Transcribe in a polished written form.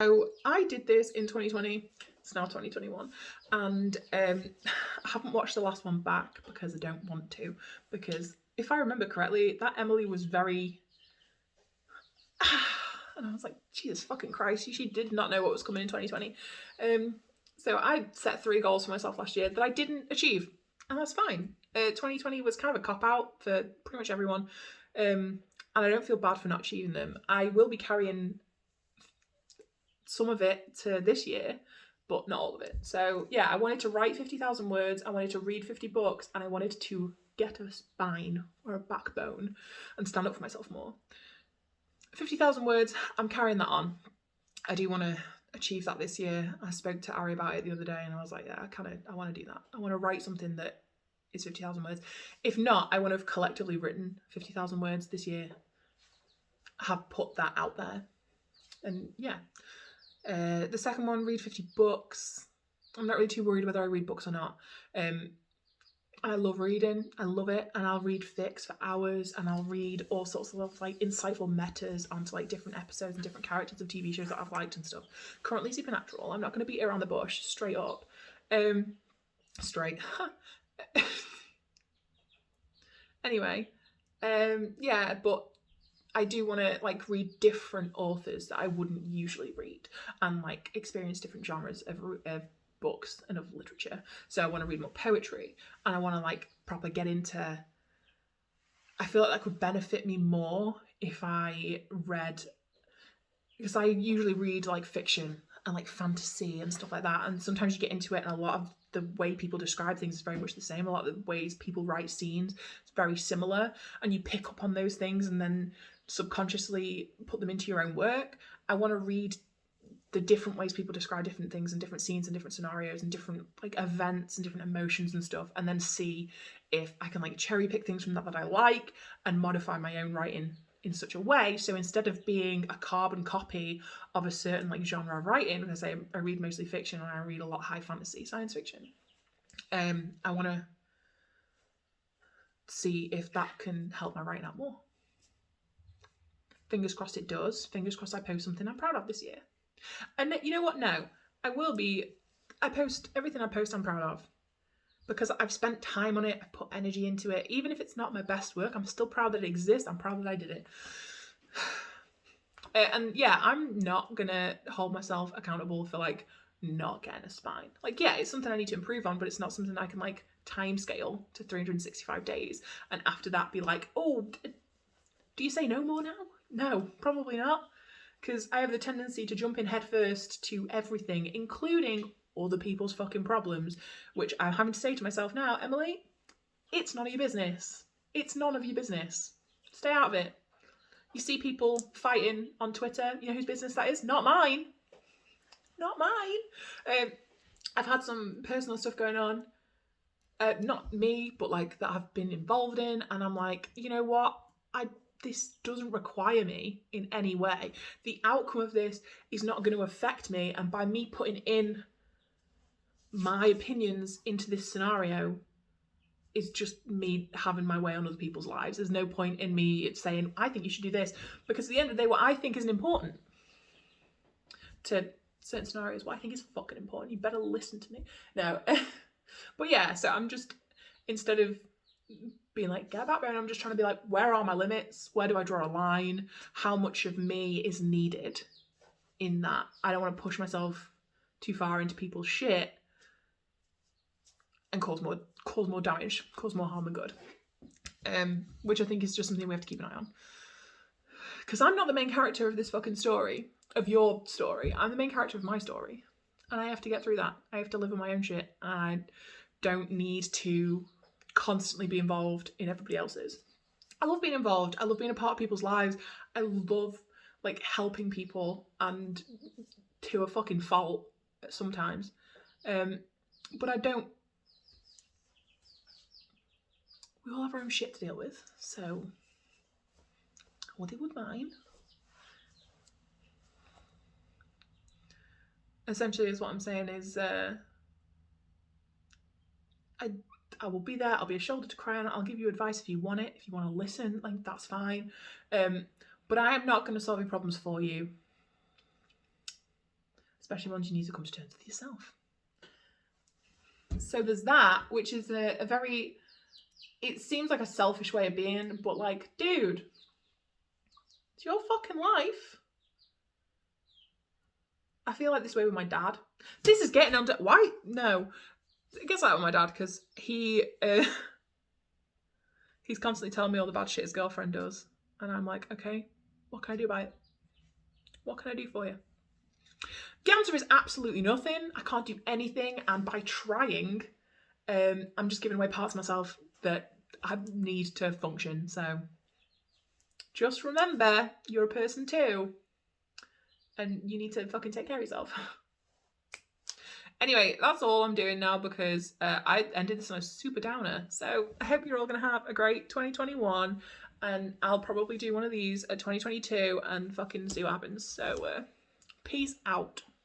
So I did this in 2020, it's now 2021, and I haven't watched the last one back because I don't want to, because if I remember correctly, that Emily was very... and I was like, Jesus fucking Christ, she did not know what was coming in 2020. So I set 3 goals for myself last year that I didn't achieve, and that's fine. 2020 was kind of a cop-out for pretty much everyone, and I don't feel bad for not achieving them. I will be carrying some of it to this year, but not all of it. So yeah, I wanted to write 50,000 words, I wanted to read 50 books, and I wanted to get a spine or a backbone and stand up for myself more. 50,000 words, I'm carrying that on. I do want to achieve that this year. I spoke to Ari about it the other day and I was like, yeah, I want to do that. I want to write something that is 50,000 words. If not, I want to have collectively written 50,000 words this year, have put that out there. And yeah. The second one, read 50 books. I'm not really too worried whether I read books or not. I love reading, I love it, and I'll read fics for hours, and I'll read all sorts of like insightful metas onto like different episodes and different characters of TV shows that I've liked and stuff. Currently Supernatural, I'm not going to beat around the bush, straight up. Straight. Anyway, yeah, but I do want to like read different authors that I wouldn't usually read and like experience different genres of books and of literature. So I want to read more poetry and I want to like properly get into... I feel like that could benefit me more if I read, because I usually read like fiction and like fantasy and stuff like that, and sometimes you get into it and a lot of the way people describe things is very much the same. A lot of the ways people write scenes is very similar, and you pick up on those things and then subconsciously put them into your own work. I want to read the different ways people describe different things and different scenes and different scenarios and different like events and different emotions and stuff, and then see if I can like cherry pick things from that I like and modify my own writing in such a way. So instead of being a carbon copy of a certain like genre of writing, because I read mostly fiction and I read a lot of high fantasy, science fiction, I want to see if that can help my writing out more. Fingers crossed it does. Fingers crossed I post something I'm proud of this year. And you know what? No, I post everything I post I'm proud of, because I've spent time on it, I've put energy into it. Even if it's not my best work, I'm still proud that it exists. I'm proud that I did it. And yeah, I'm not gonna hold myself accountable for like not getting a spine. Like, yeah, it's something I need to improve on, but it's not something I can like time scale to 365 days and after that be like, oh, do you say no more now? No, probably not, because I have the tendency to jump in headfirst to everything, including other people's fucking problems, which I'm having to say to myself now, Emily, it's none of your business. It's none of your business. Stay out of it. You see people fighting on Twitter, you know whose business that is? Not mine. Not mine. I've had some personal stuff going on, not me, but like that I've been involved in, and I'm like, you know what? This doesn't require me in any way. The outcome of this is not going to affect me, and by me putting in my opinions into this scenario is just me having my way on other people's lives. There's no point in me saying, I think you should do this, because at the end of the day, what I think isn't important to certain scenarios, what I think is fucking important. You better listen to me. No. But yeah, so I'm just, instead of being like, get a backbone, I'm just trying to be like, where are my limits? Where do I draw a line? How much of me is needed in that? I don't want to push myself too far into people's shit and cause more damage, cause more harm than good. Which I think is just something we have to keep an eye on. Because I'm not the main character of this fucking story, of your story. I'm the main character of my story. And I have to get through that. I have to live with my own shit. And I don't need to constantly be involved in everybody else's. I love being involved. I love being a part of people's lives. I love like helping people, and to a fucking fault sometimes. But I don't... We all have our own shit to deal with, so what it would mine. Essentially is what I'm saying is I will be there, I'll be a shoulder to cry on, I'll give you advice if you want it, if you want to listen, like that's fine. But I am not going to solve your problems for you. especially once you need to come to terms with yourself. So there's that, which is a very, it seems like a selfish way of being, but like, dude, it's your fucking life. I feel like this way with my dad. This is getting under, why? No. It gets like that with my dad because he's constantly telling me all the bad shit his girlfriend does. And I'm like, okay, what can I do about it? What can I do for you? The answer is absolutely nothing. I can't do anything. And by trying, I'm just giving away parts of myself that I need to function. So just remember, you're a person too. And you need to fucking take care of yourself. Anyway, that's all I'm doing now because I ended this on a super downer. So I hope you're all going to have a great 2021. And I'll probably do one of these at 2022 and fucking see what happens. So peace out.